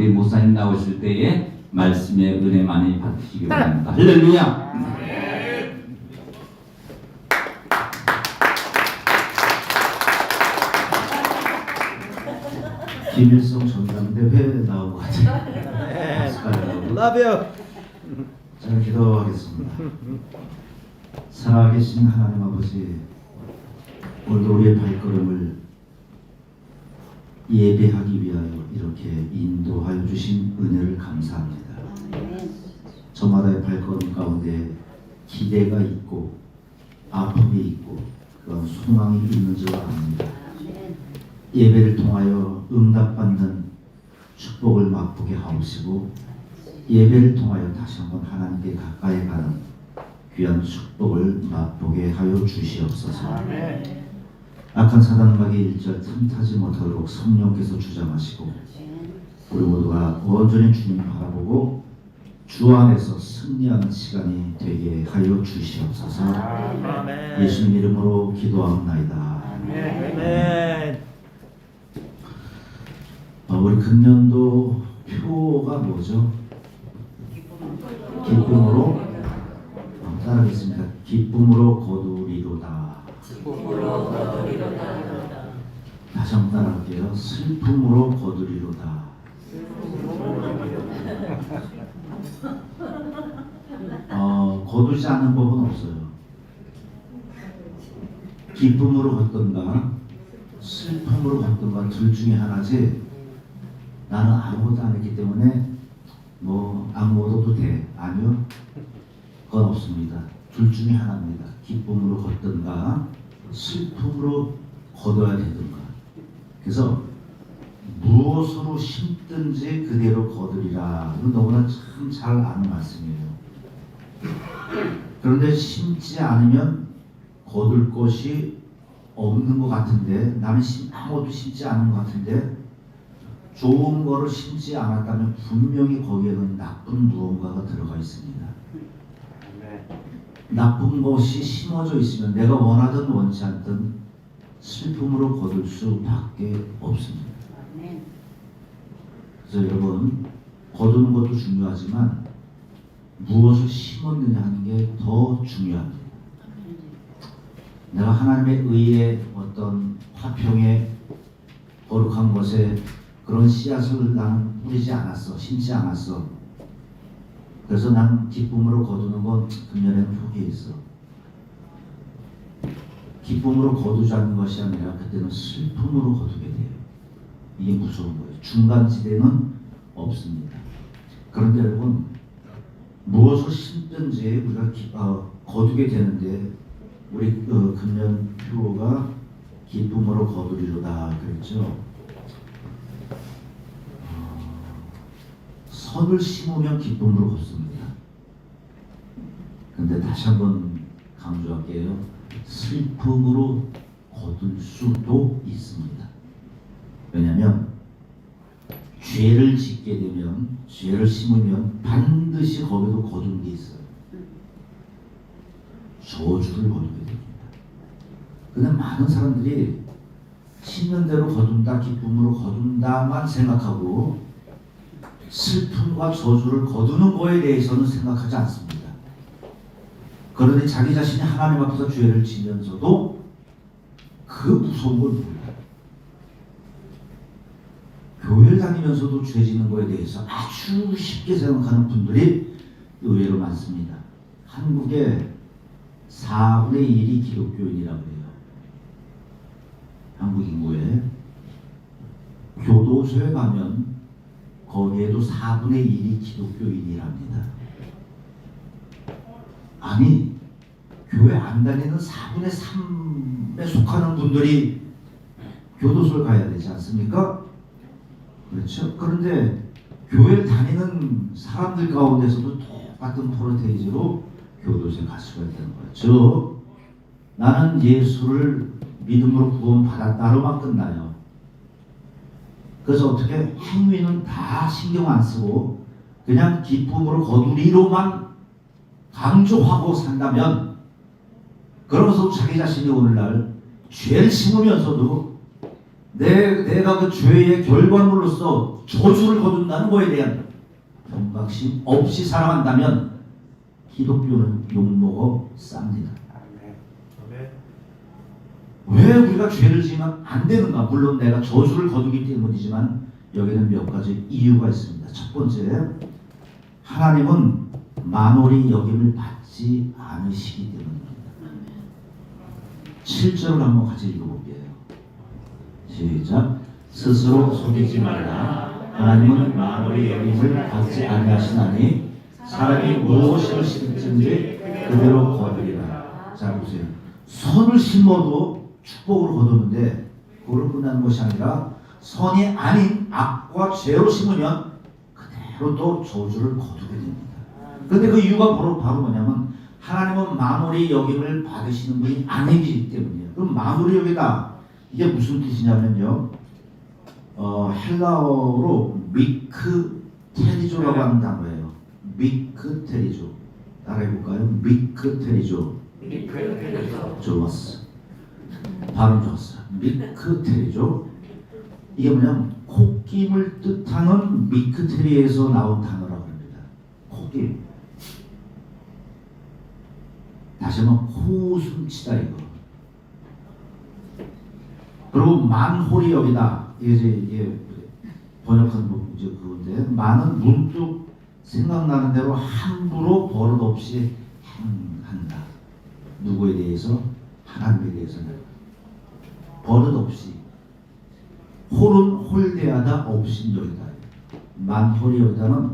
우리 목사님 나오실 때에 말씀의 은혜 많이 받으시기 바랍니다. 할렐루야. 김일성 전당대회 나온 것 같아요. Love you. 자, 기도하겠습니다. 살아계신 하나님 아버지, 오늘도 우리의 발걸음을 예배하기 위하여 이렇게 인도하여 주신 은혜를 감사합니다. 저마다의 발걸음 가운데 기대가 있고 아픔이 있고 그런 소망이 있는 줄 압니다. 예배를 통하여 응답받는 축복을 맛보게 하옵시고 예배를 통하여 다시 한번 하나님께 가까이 가는 귀한 축복을 맛보게 하여 주시옵소서. 악한 사단마귀 일절 틈타지 못하도록 성령께서 주장하시고 우리 모두가 온전히 주님 바라보고 주 안에서 승리하는 시간이 되게 하여 주시옵소서. 예수님 이름으로 기도하옵나이다. Amen. 우리 금년도 표가 뭐죠? 기쁨으로 따라하겠습니다. 기쁨으로 거두리로다. 다시 한번 따라할게요. 슬픔으로 거두리로다. 거두지 않는 법은 없어요. 기쁨으로 걷던가 슬픔으로 걷던가 둘 중에 하나지. 나는 아무것도 안 했기 때문에 뭐 안 먹어도 돼. 아니요. 그건 없습니다. 둘 중에 하나입니다. 기쁨으로 걷든가 슬픔으로 걷어야 되든가. 그래서 무엇으로 심든지 그대로 거두리라. 이거 너무나 참 잘 아는 말씀이에요. 그런데 심지 않으면 거둘 것이 없는 것 같은데, 나는 아무것도 심지 않은 것 같은데 좋은 거를 심지 않았다면 분명히 거기에는 나쁜 무언가가 들어가 있습니다. 나쁜 것이 심어져 있으면 내가 원하든 원치 않든 슬픔으로 거둘 수밖에 없습니다. 그래서 여러분, 거두는 것도 중요하지만 무엇을 심었느냐 하는 게 더 중요합니다. 내가 하나님의 의의 어떤 화평의 거룩한 것에 그런 씨앗을 나는 뿌리지 않았어. 심지 않았어. 그래서 난 기쁨으로 거두는 건 금년에는 포기했어. 기쁨으로 거두지 않는 것이 아니라 그때는 슬픔으로 거두게 돼요. 이게 무서운 거예요. 중간지대는 없습니다. 그런데 여러분, 무엇을 심든지 우리가 거두게 되는데 우리 금년 표가 기쁨으로 거두리로다 그랬죠. 선을 심으면 기쁨으로 걷습니다. 근데 다시 한번 강조할게요. 슬픔으로 거둘 수도 있습니다. 왜냐하면 죄를 짓게 되면, 죄를 심으면 반드시 거기도 거두는 게 있어요. 저주를 거두게 됩니다. 근데 많은 사람들이 심는 대로 거둔다, 기쁨으로 거둔다만 생각하고 슬픔과 저주를 거두는 거에 대해서는 생각하지 않습니다. 그러니 자기 자신이 하나님 앞에서 죄를 지면서도 그 무서운 걸 몰라요. 교회를 다니면서도 죄 지는 거에 대해서 아주 쉽게 생각하는 분들이 의외로 많습니다. 한국에 4분의 1이 기독교인이라고 해요. 한국 인구에. 교도소에 가면 거기에도 4분의 1이 기독교인이랍니다. 아니, 교회 안 다니는 4분의 3에 속하는 분들이 교도소를 가야 되지 않습니까? 그렇죠? 그런데 교회를 다니는 사람들 가운데서도 똑같은 프로테이지로 교도소에 갈 수가 있다는 거죠. 나는 예수를 믿음으로 구원받았다로만 끝나요. 그래서 어떻게 행위는 다 신경 안 쓰고 그냥 기쁨으로 거두리로만 강조하고 산다면, 그러면서 자기 자신이 오늘날 죄를 심으면서도 내가 그 죄의 결과물로서 저주를 거둔다는 거에 대한 경각심 없이 살아간다면 기독교는 욕먹어 쌉니다. 왜 우리가 죄를 지으면 안 되는가? 물론 내가 저주를 거두기 때문이지만 여기는 몇 가지 이유가 있습니다. 첫 번째, 하나님은 만홀히 여김을 받지 않으시기 때문입니다. 7절을 한번 같이 읽어볼게요. 시작. 스스로 속이지 말라. 하나님은 만홀히 여김을 받지 아니하시나니 사람이 무엇을 심든지 그대로 거두리라. 자 보세요. 선을 심어도 축복으로 거두는데 그걸로 끝나는 것이 아니라 선이 아닌 악과 죄로 심으면 그대로 또 저주를 거두게 됩니다. 그런데 그 이유가 바로 뭐냐면 하나님은 만홀히 여김을 받으시는 분이 아니기 때문이에요. 그럼 만홀히 여기다 이게 무슨 뜻이냐면요. 헬라어로 미크테리조라고 하는 단어예요. 미크테리조. 따라해볼까요? 미크테리조. 좋았어. 발음 좋았어. 미크테리조. 이게 뭐냐면 콧김을 뜻하는 미크테리에서 나온 단어라고 합니다. 콧김. 다시 한번 호숨치다 이거. 그리고 만홀히 여기다. 이게 번역한 이제 그건데 만은 문득 생각나는 대로 함부로 버릇 없이 행한다. 누구에 대해서? 하나님에 대해서는 버릇 없이. 홀은 홀대하다 업신여기다. 만홀히 여기다는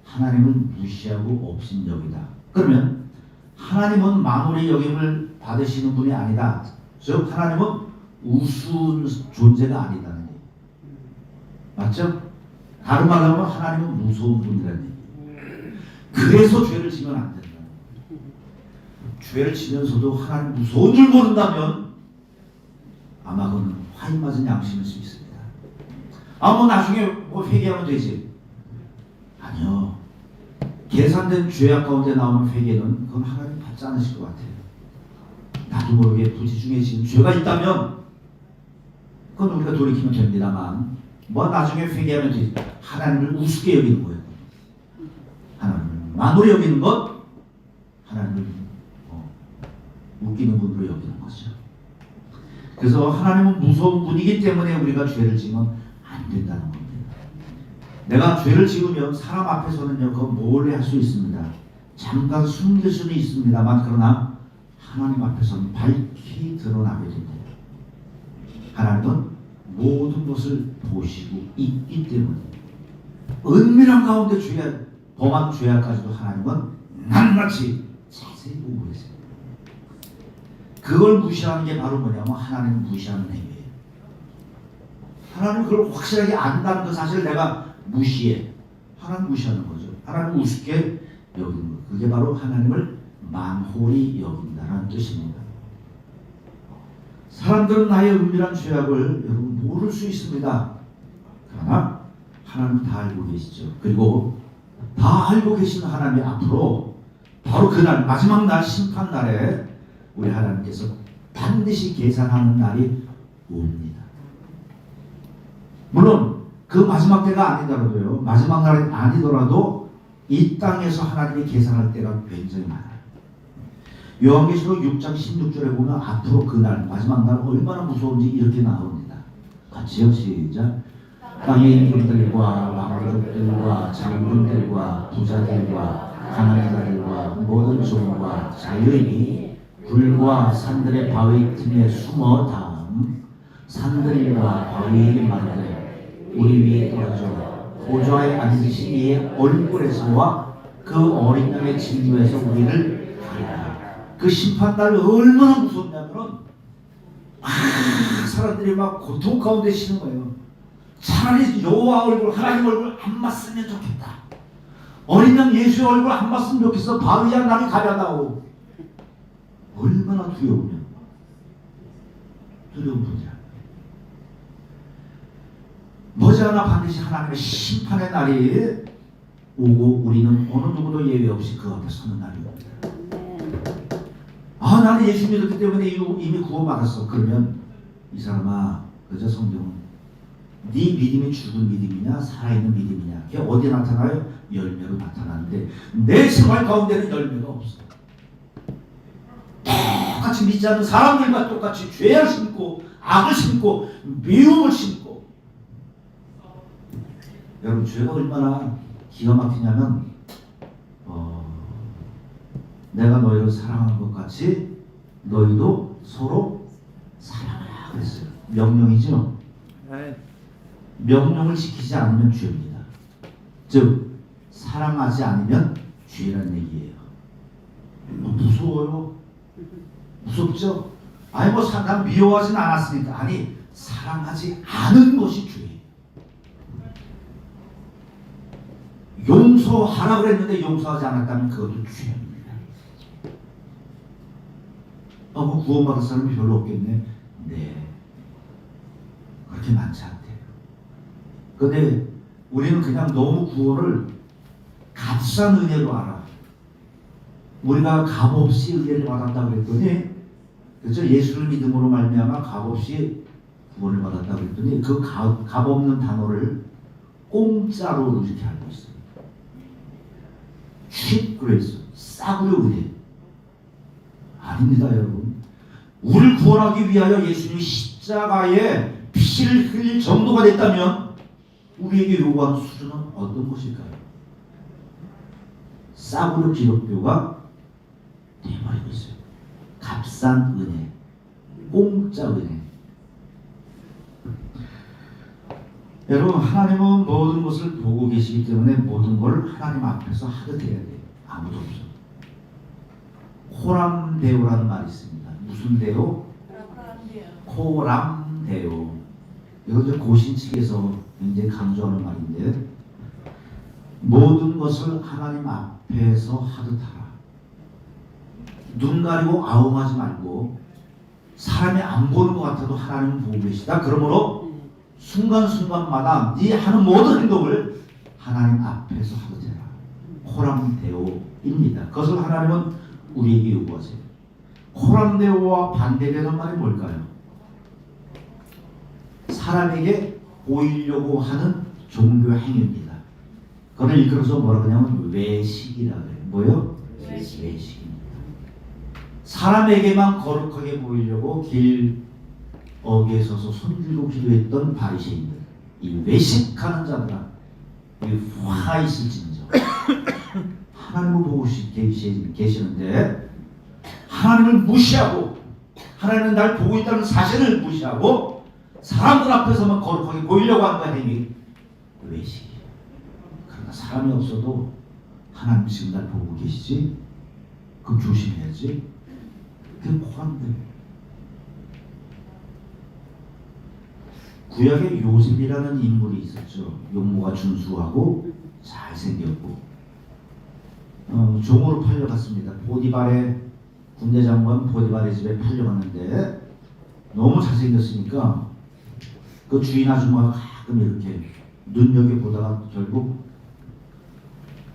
하나님을 무시하고 업신여기다. 그러면 하나님은 만홀히 여김을 받으시는 분이 아니다. 즉 하나님은 우스운 존재가 아니다는 얘기. 맞죠? 다른 말로 하면 하나님은 무서운 분이라는 얘기. 그래서 죄를 지면 안 된다. 죄를 지면서도 하나님 무서운 줄 모른다면 아마 그는 화인 맞은 양심일 수 있습니다. 뭐 나중에 뭐 회개하면 되지. 아니요. 계산된 죄악 가운데 나오는 회개는 그건 하나님 받지 않으실 것 같아요. 나도 모르게 부지 중에 지금 죄가 있다면 그건 우리가 돌이키면 됩니다만 뭐 나중에 회개하면 되지. 하나님을 우습게 여기는 거예요. 하나님을 만홀히 여기는 것, 하나님을 웃기는 분으로 여기는 거죠. 그래서 하나님은 무서운 분이기 때문에 우리가 죄를 지으면 안 된다는 겁니다. 내가 죄를 지으면 사람 앞에서는요, 그거 몰래 할 수 있습니다. 잠깐 숨길 수는 있습니다만 그러나 하나님 앞에서는 밝히 드러나게 됩니다. 하나님은 모든 것을 보시고 있기 때문에 은밀한 가운데 범한 죄악까지도 하나님은 낱낱이 자세히 보고 계세요. 그걸 무시하는 게 바로 뭐냐면 하나님을 무시하는 행위예요. 하나님 그걸 확실하게 안다는 그 사실을 내가 무시해. 하나님 무시하는 거죠. 하나님 우습게 여기는 거. 그게 바로 하나님을 만홀히 여긴다는 뜻입니다. 사람들은 나의 은밀한 죄악을 여러분 모를 수 있습니다. 그러나 하나님은 다 알고 계시죠. 그리고 다 알고 계신 하나님이 앞으로 바로 그날 마지막 날 심판날에 우리 하나님께서 반드시 계산하는 날이 옵니다. 물론 그 마지막 때가 아니더라도요. 마지막 날이 아니더라도 이 땅에서 하나님이 계산할 때가 굉장히 많아요. 요한계시록 6장 16절에 보면 앞으로 그날 마지막 날 얼마나 무서운지 이렇게 나옵니다. 같이요. 시작. 땅의 임금들과 왕족들과 장군들과 부자들과 가난자들과 모든 종과 자유인이 불과 산들의 바위 틈에 숨어 다음 산들과 바위에 말하되 우리 위에 떨어져 보좌에 앉으신 이의 얼굴에서와 그 어린 양의 진노에서 우리를 가리라. 그 심판날 얼마나 무섭냐면은 사람들이 막 고통 가운데 쉬는 거예요. 차라리 여호와 얼굴, 하나님 얼굴 안 봤으면 좋겠다. 어린 양 예수의 얼굴 안 봤으면 좋겠어. 바위야 나를 가려다오. 얼마나 두려우냐. 두려운 분이야. 머지않아 반드시 하나님의 심판의 날이 오고 우리는 어느 누구도 예외 없이 그 앞에 서는 날입니다. 나는 예수 믿었기 때문에 이미 구원받았어. 그러면 이 사람아, 그저 성경은 네 믿음이 죽은 믿음이냐 살아있는 믿음이냐, 그게 어디에 나타나요? 열매로 나타나는데 내 생활 가운데는 열매가 없어. 똑같이 믿지 않는 사람들과 똑같이 죄를 심고 악을 심고 미움을 심고. 여러분, 죄가 얼마나 기가 막히냐면 내가 너희를 사랑하는 것 같이 너희도 서로 사랑하라 그랬어요. 명령이죠. 명령을 지키지 않으면 죄입니다. 즉 사랑하지 않으면 죄라는 얘기예요. 무서워요? 무섭죠? 아니 뭐 난 미워하진 않았으니까. 아니, 사랑하지 않은 것이 죄예요. 용서하라 그랬는데 용서하지 않았다면 그것도 죄입니다. 뭐 구원받을 사람이 별로 없겠네. 네, 그렇게 많지 않대요. 근데 우리는 그냥 너무 구원을 값싼 은혜로 알아. 우리가 값없이 은혜를 받았다고 그랬더니, 그렇죠? 예수를 믿음으로 말미암아 값없이 구원을 받았다고 그랬더니 그 값없는 단어를 공짜로 이렇게 알고 있어요. cheap grace, 싸구려 은혜. 아닙니다, 여러분. 우리를 구원하기 위하여 예수님이 십자가에 피를 흘릴 정도가 됐다면 우리에게 요구하는 수준은 어떤 것일까요? 싸구려 기독교가 되어버리고 있어요. 값싼 은혜, 공짜 은혜. 여러분, 하나님은 모든 것을 보고 계시기 때문에 모든 걸 하나님 앞에서 하듯 해야 돼요. 아무도 없어. 코람데오라는 말이 있습니다. 무슨 데오? 코람데오. 이건 고신 측에서 굉장히 강조하는 말인데, 모든 것을 하나님 앞에서 하듯 하라. 눈 가리고 아웅하지 말고, 사람이 안 보는 것 같아도 하나님은 보고 계시다. 그러므로 순간순간마다 네 하는 모든 행동을 하나님 앞에서 하듯 해라. 코람데오입니다. 그것을 하나님은 우리에게 요구하세요. 코람데오와 반대되는 말이 뭘까요? 사람에게 보이려고 하는 종교 행위입니다. 그걸 일컬어서 뭐라고 하냐면 외식이라고 해요. 뭐요? 외식입니다. 사람에게만 거룩하게 보이려고 길어귀에 서서 손들고 기도했던 바리새인들, 이 외식하는 자들아, 이 화 있을진저. 하나님을 보고 계시는데 하나님을 무시하고, 하나님은 날 보고 있다는 사실을 무시하고 사람들 앞에서만 거룩하게 보이려고 하는 행위, 외식이에요. 그러나 사람이 없어도 하나님 지금 날 보고 계시지? 그럼 조심해야지. 그게 코람데. 구약에 요셉이라는 인물이 있었죠. 용모가 준수하고 잘생겼고 종으로 팔려갔습니다. 보디발의 군대 장관 보디발의 집에 팔려갔는데 너무 잘생겼으니까 그 주인 아줌마가 가끔 이렇게 눈여겨보다가 결국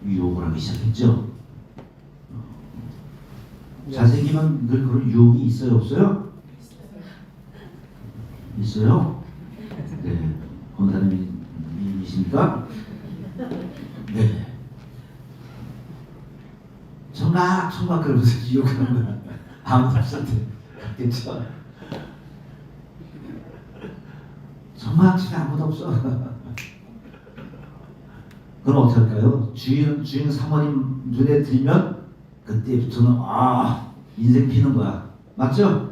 유혹을 하기 시작했죠. 잘생기면 늘 그런 유혹이 있어요, 없어요? 있어요? 네, 권사님이십니까? 네. 청각 그러면서 유혹하는 거야. 아무도 없었대. 그렇죠? 청각 아무도 없어. 그럼 어떻게 할까요? 주인 사모님 눈에 들면 그때부터는 인생 피는 거야. 맞죠?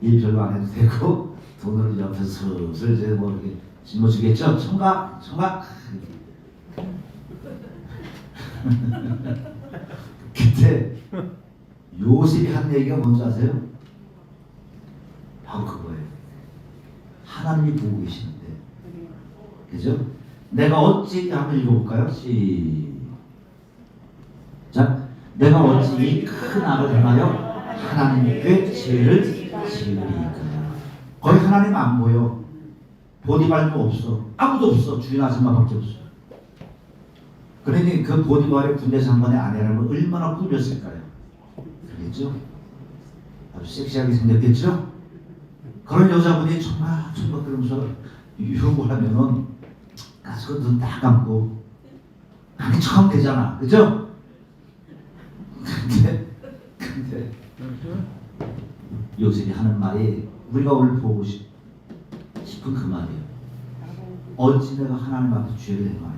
일 별로 안 해도 되고 돈을 옆에서 슬슬 이제 뭐 이렇게 짊어지겠죠? 청각. 그때 요셉이 한 얘기가 뭔지 아세요? 바로 그거예요. 하나님이 보고 계시는데, 그죠? 내가 어찌 한번 읽어볼까요? 시작. 내가 어찌 이 큰 악을 행하여 하나님께 죄를 지으리까. 거기 하나님 안 보여. 보디발도 없어. 아무도 없어. 주인 아줌마밖에 없어. 그러니 그 보디발의 군대 장관의 아내라면 얼마나 꾸몄을까요? 그랬죠? 아주 섹시하게 생겼겠죠? 그런 여자분이 정말 그러면서 유혹을 하면은 가서 눈 딱 감고 아니 척하면 되잖아, 그죠? 근데 요셉이 하는 말이 우리가 오늘 보고 싶은 그 말이에요. 어찌 내가 하나님 앞에 죄를 행하여?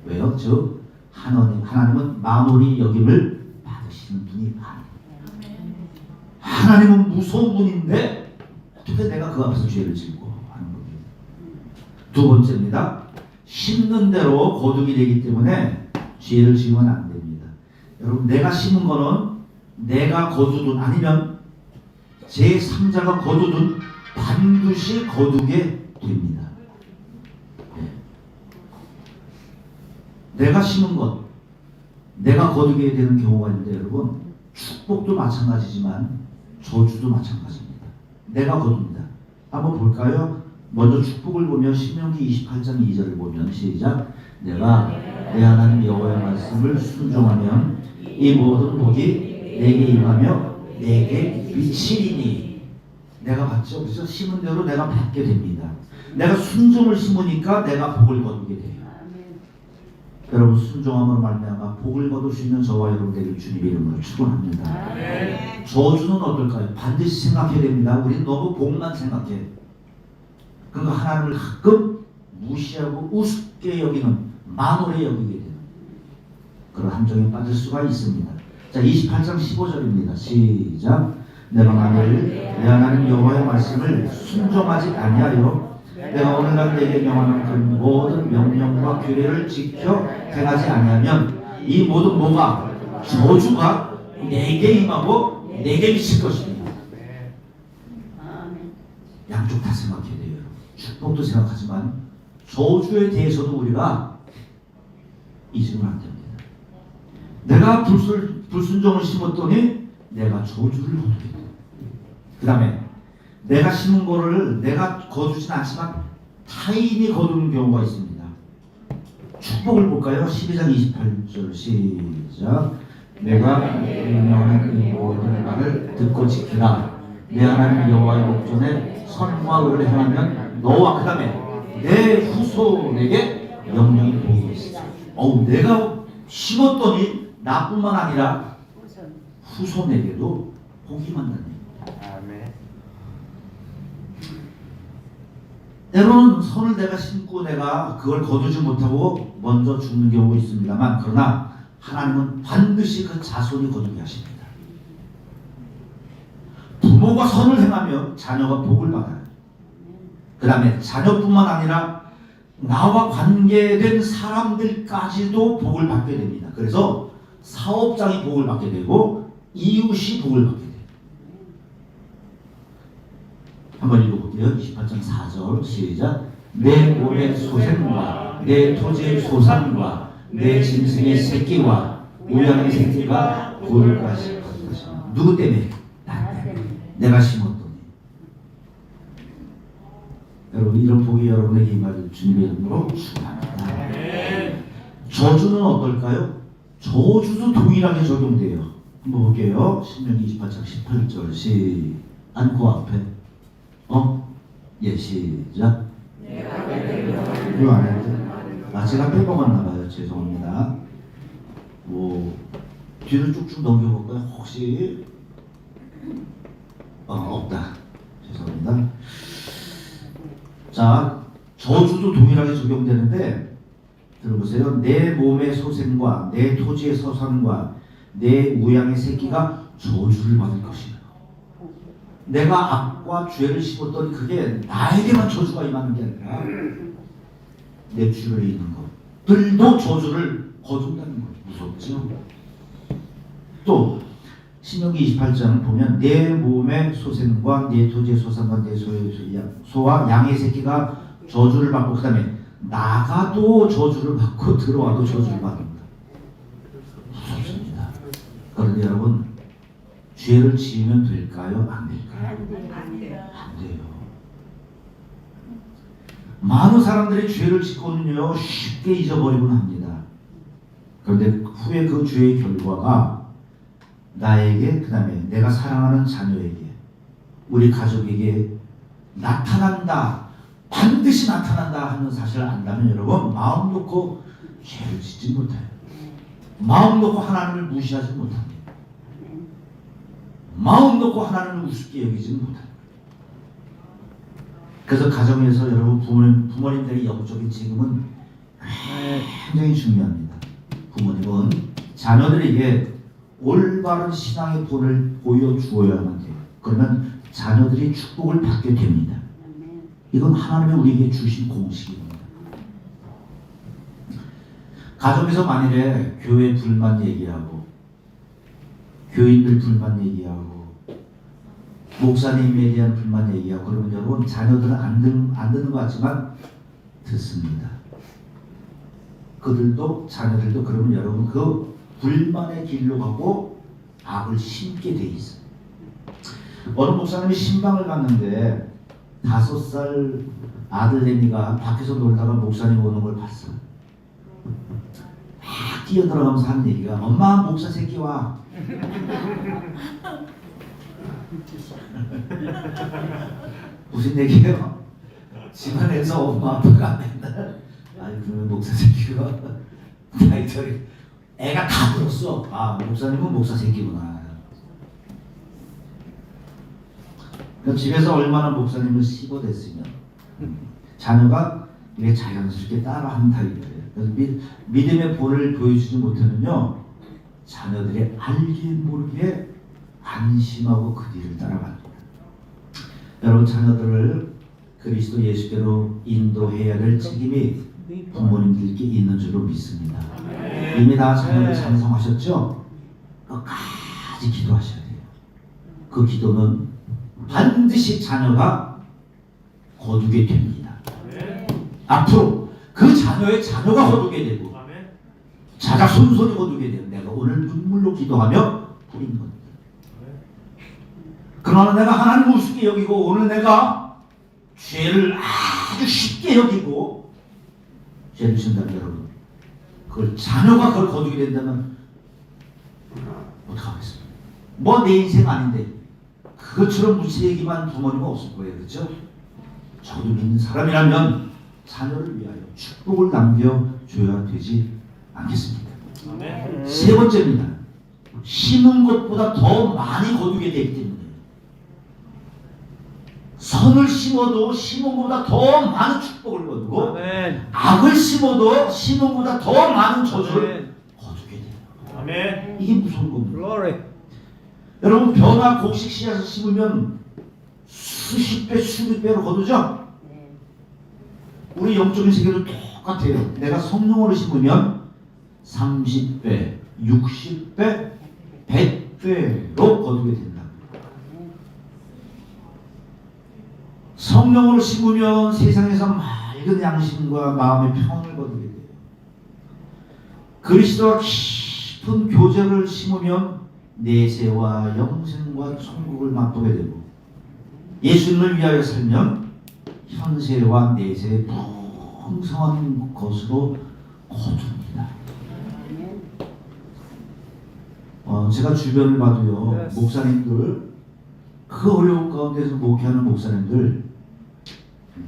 왜요? 즉 하나님은 마무리 여김을 받으시는 분이 아니에요. 하나님은 무서운 분인데 어떻게 내가 그 앞에서 죄를 짓고 하는 겁니다. 두 번째입니다. 심는 대로 거두게 되기 때문에 죄를 지으면 안 됩니다. 여러분, 내가 심은 거는 내가 거두든 아니면 제3자가 거두든 반드시 거두게 됩니다. 내가 심은 것, 내가 거두게 되는 경우가 있는데 여러분, 축복도 마찬가지지만 저주도 마찬가지입니다. 내가 거둡니다. 한번 볼까요? 먼저 축복을 보면 신명기 28장 2절을 보면 시작. 내가 내 하나님 여호와의 말씀을 순종하면 이 모든 복이 내게 임하며 내게 미치리니. 내가 받죠. 그래서 심은 대로 내가 받게 됩니다. 내가 순종을 심으니까 내가 복을 거두게 돼요. 여러분, 순종함으로 말미암아 복을 거둘 수 있는 저와 여러분 되길 주님의 이름으로 축원합니다. 저주는 어떨까요? 반드시 생각해야 됩니다. 우리는 너무 복만 생각해. 그러니까 하나님을 가끔 무시하고 우습게 여기는, 만홀히 여기게 되는 그런 함정에 빠질 수가 있습니다. 자, 28장 15절입니다. 시작. 내가 만일 내 하나님 여호와의 말씀을 순종하지 아니하여 내가 오늘날 내게 명하는 그 모든 명령과 규례를 지켜 행하지 아니하면 이 모든 뭐가 저주가 내게 임하고 내게 미칠 것입니다. 양쪽 다 생각해야 돼요. 축복도 생각하지만 저주에 대해서도 우리가 잊으면 안 됩니다. 내가 불순종을 심었더니 내가 저주를 거두게 돼요. 그 다음에 내가 심은 거를 내가 거두진 않지만 타인이 거두는 경우가 있습니다. 축복을 볼까요? 12장 28절 시작. 내가 명령하는 이 모든 말을 듣고 지키라. 내 하나님 여호와의 목전에 선과 의를 행하면 너와 그 다음에 내 후손에게 영영이 복이 있으리라. 내가 심었더니 나뿐만 아니라 후손에게도 복이 만난다. 때로는 선을 내가 심고 내가 그걸 거두지 못하고 먼저 죽는 경우가 있습니다만, 그러나 하나님은 반드시 그 자손이 거두게 하십니다. 부모가 선을 행하면 자녀가 복을 받아요. 그 다음에 자녀뿐만 아니라 나와 관계된 사람들까지도 복을 받게 됩니다. 그래서 사업장이 복을 받게 되고 이웃이 복을 받게 돼요. 한번 읽어볼게요. 28장 4절 시작. 내 몸의 소생과 내 토지의 소산과 내 짐승의 새끼와 우양의 새끼가 복을 받을 것이다. 누구 때문에? 나 때문에. 내가 심었더니. 여러분, 이런 복이 여러분에게 임할 주님의 이름으로 축원합니다. 저주는 어떨까요? 저주도 동일하게 적용돼요. 한번 볼게요. 신명기 28장 18절 안고 앞에 시작. 이거 안 했죠? 제가 빼먹었나봐요. 죄송합니다. 뒤를 쭉쭉 넘겨볼까요? 혹시 없다. 죄송합니다. 자, 저주도 동일하게 적용되는데 들어보세요. 내 몸의 소생과 내 토지의 서산과 내 우양의 새끼가 저주를 받을 것이다. 내가 악과 죄를 심었더니 그게 나에게만 저주가 임하는 게 아니라 내 주변에 있는 것들도 저주를 거둔다는 거예요. 무섭죠? 또 신명기 28장 보면 내 몸의 소생과 내 토지의 소산과 내 소와 양의 새끼가 저주를 받고 그 다음에 나가도 저주를 받고 들어와도 저주를 받습니다. 무섭습니다. 그런데 여러분, 죄를 지으면 될까요? 안 될까요? 안 돼요. 많은 사람들이 죄를 짓고는요 쉽게 잊어버리곤 합니다. 그런데 후에 그 죄의 결과가 나에게, 그 다음에 내가 사랑하는 자녀에게, 우리 가족에게 나타난다, 반드시 나타난다 하는 사실을 안다면 여러분 마음 놓고 죄를 짓지 못해요. 마음 놓고 하나님을 무시하지 못합니다. 마음 놓고 하나님을 우습게 여기지 못합니다. 그래서 가정에서 여러분 부모님들의 영적인 지금은 굉장히 중요합니다. 부모님은 자녀들에게 올바른 신앙의 본을 보여주어야만 돼요. 그러면 자녀들이 축복을 받게 됩니다. 이건 하나님이 우리에게 주신 공식입니다. 가정에서 만일에 교회 불만 얘기하고 교인들 불만 얘기하고 목사님에 대한 불만 얘기하고 그러면 여러분 자녀들은 안 듣는 것 같지만 듣습니다. 그들도 자녀들도 그러면 여러분 그 불만의 길로 가고 악을 심게 돼 있어요. 어느 목사님이 신방을 갔는데 5살 아들내미가 밖에서 놀다가 목사님 오는 걸 봤어요. 막 뛰어들어가면서 하는 얘기가 엄마 목사 새끼 와. 무슨 얘기예요? 집안에서 엄마 아빠가 맨날 아니 그러면 목사 새끼가 나이터리 애가 다 들었어. 아 목사님은 목사 새끼구나. 그러니까 집에서 얼마나 목사님을 씹어댔으면 자녀가 이게 자연스럽게 따라하는 타입이에요. 그래서 믿음의 본을 보여주지 못하면요 자녀들이 알게 모르게 안심하고 그 뒤를 따라갑니다. 여러분 자녀들을 그리스도 예수께로 인도해야 될 책임이 부모님들께 있는 줄로 믿습니다. 이미 다 자녀를 찬성하셨죠? 끝까지 기도하셔야 돼요. 그 기도는 반드시 자녀가 거두게 됩니다. 앞으로 그 자녀의 자녀가 거두게 되고 자가 손손이 거두게 돼요. 내가 오늘 눈물로 기도하며 부린 겁니다. 그러나 내가 하나님을 우습게 여기고 오늘 내가 죄를 아주 쉽게 여기고 죄를 짓는다면 여러분 그걸 자녀가 그걸 거두게 된다면 어떡하겠습니까? 뭐 내 인생 아닌데 그것처럼 무시얘기만 부모님은 없을 거예요. 그렇죠? 저도 믿는 사람이라면 자녀를 위하여 축복을 남겨줘야 되지 않겠습니까? 세 번째입니다. 심은 것보다 더 많이 거두게 되기 때문에 선을 심어도 심은 것보다 더 많은 축복을 거두고 아멘. 악을 심어도 심은 것보다 더 많은 저주를 거두게 돼요. 아멘. 이게 무서운 겁니다. Glory. 여러분 벼나 곡식 씨앗을 심으면 수십 배, 수백 배로 거두죠? 우리 영적인 세계도 똑같아요. 내가 성령으로 심으면 30배, 60배, 100배로 거두게 된다. 성령으로 심으면 세상에서 맑은 양심과 마음의 평안을 거두게 돼요. 그리스도와 깊은 교제를 심으면 내세와 영생과 천국을 맛보게 되고 예수님을 위하여 살면 현세와 내세의 풍성한 것으로 거둡니다. 제가 주변을 봐도요 목사님들 그 어려운 가운데서 목회하는 목사님들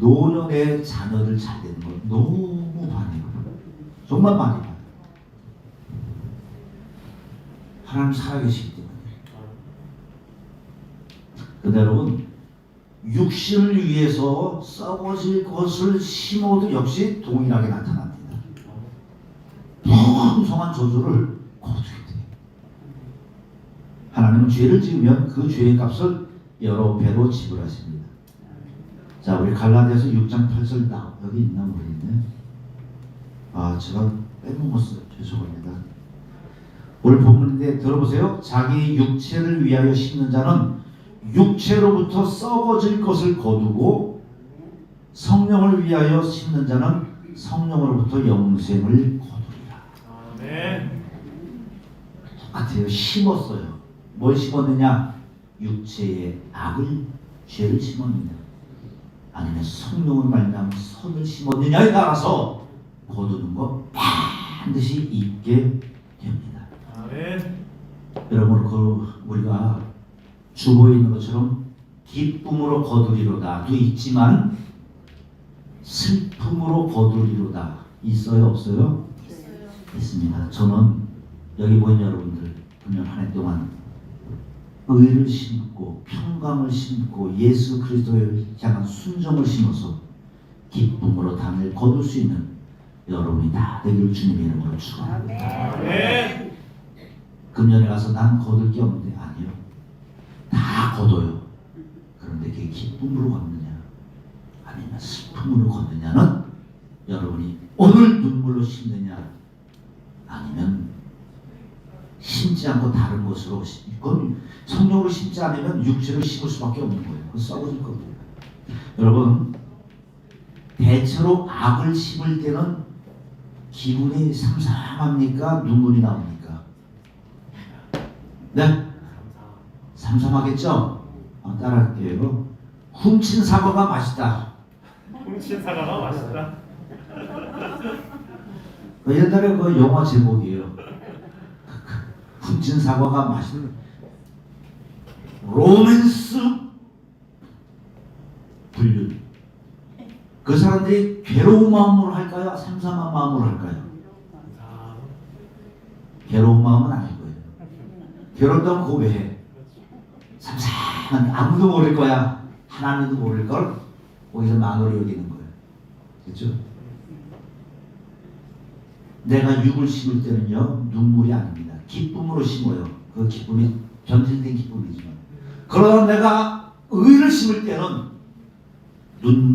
노년의 자녀들 잘 되는 걸 너무 많이 봐요. 정말 많이 봐요. 하나님 살아계시기 때문에. 근데 여러분 육신을 위해서 썩어질 것을 심어도 역시 동일하게 나타납니다. 풍성한 저주를 거두게 돼요. 하나님은 죄를 지으면 그 죄의 값을 여러 배로 지불하십니다. 자, 우리 갈라디아서 6장 8절 여기 있나 모르겠네. 아, 제가 빼먹었어요. 죄송합니다. 오늘 본문인데 들어보세요. 자기 육체를 위하여 심는 자는 육체로부터 썩어질 것을 거두고 성령을 위하여 심는 자는 성령으로부터 영생을 거두리라. 아멘. 똑같아요. 심었어요. 뭘 심었느냐? 육체의 악을, 죄를 심었느냐 아니면 성령을 말미암아 선을 심었느냐에 따라서 거두는 거 반드시 있게 됩니다. 아멘. 여러분 우리가 주보에 있는 것처럼 기쁨으로 거두리로다도 있지만 슬픔으로 거두리로다 있어요 없어요? 있습니다. 저는 여기 모인 여러분들 금년 한 해 동안 의를 심고 평강을 심고 예수 그리스도를 향한 순종을 심어서 기쁨으로 담을 거둘 수 있는 여러분이 다 되기를 주님의 이름으로 축원합니다. 금년에 가서 난 거둘 게 없는데 아니요. 다 거둬요. 그런데 그게 기쁨으로 걷느냐 아니면 슬픔으로 걷느냐는 여러분이 오늘 눈물로 심느냐 아니면 심지 않고 다른 것으로 이건 성령으로 심지 않으면 육체로 심을 수밖에 없는 거예요. 그거 썩어질 겁니다. 여러분 대체로 악을 심을 때는 기분이 삼삼합니까? 눈물이 나옵니까? 네? 삼삼하겠죠? 따라할게요. 훔친 사과가 맛있다. 훔친 사과가 맛있다. 옛날에 그 영화 제목이에요. 훔친 사과가 맛있는 로맨스 불륜. 그 사람들이 괴로운 마음으로 할까요? 삼삼한 마음으로 할까요? 괴로운 마음은 아닐 거예요. 괴롭다면 그거 왜 해? 삼삼한 아무도 모를 거야. 하나님도 모를 걸 거기서 망으로 여기는 거예요. 그렇죠? 내가 육을 심을 때는요 눈물이 아닙니다. 기쁨으로 심어요. 그 기쁨이 변질된 기쁨이지만 그러다 내가 의를 심을 때는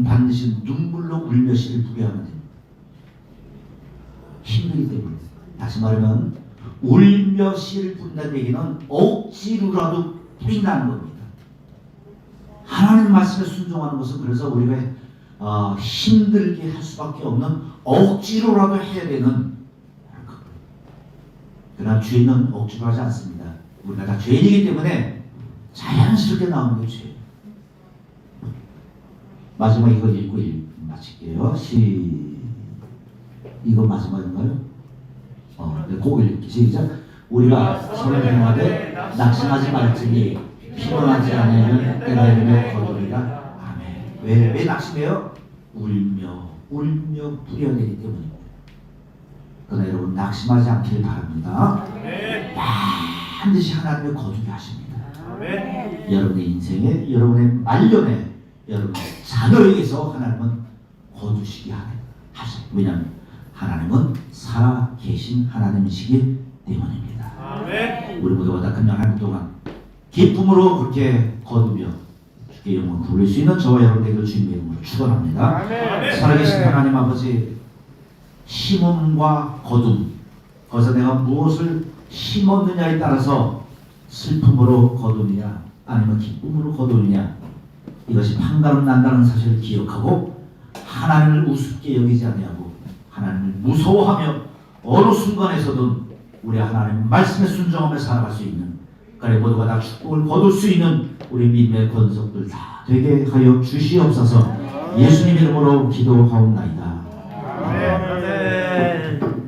반드시 눈물로 울며 씨를 뿌게 하면 됩니다. 힘들기 때문에. 다시 말하면 울며 씨를 뿌린다는 얘기는 억지로라도 뿌린다는 겁니다. 하나님 말씀에 순종하는 것은 그래서 우리가 힘들게 할 수밖에 없는 억지로라도 해야 되는. 그러나 죄는 억지로 하지 않습니다. 우리가 다 죄인이기 때문에 자연스럽게 나오는 게 죄예요. 마지막 이거 읽고 마칠게요. 이거 마지막인가요? 네, 꼭 읽기 시작. 우리가 서로 행하되 낙심하지 말지니 피곤하지 않으면 때가 이르면 거두리라. 아멘. 왜 낙심해요? 울며 뿌려내기 때문입니다. 그러나 여러분 낙심하지 않길 바랍니다. 반드시 하나님의 거두게 하십니다. 여러분의 인생에 여러분의 말년에 여러분의 자녀에게서 하나님은 거두시게 하셔요. 왜냐하면 하나님은 살아 계신 하나님이시기 때문입니다. 우리 모두가 다 금년 한 해 동안 기쁨으로 그렇게 거두며 주의 이름을 부를 수 있는 저와 여러분에게 주님의 이름으로 축원합니다. 살아계신 하나님 아버지, 심음과 거둠, 거기서 내가 무엇을 심었느냐에 따라서 슬픔으로 거두느냐 아니면 기쁨으로 거두느냐, 이것이 판가름 난다는 사실을 기억하고 하나님을 우습게 여기지 아니하고 하나님을 무서워하며 어느 순간에서든 우리 하나님 말씀에 순종하며 살아갈 수 있는, 그래 모두가 다 축복을 거둘 수 있는 우리 믿음의 권속들 다 되게 하여 주시옵소서. 예수님 이름으로 기도하옵나이다.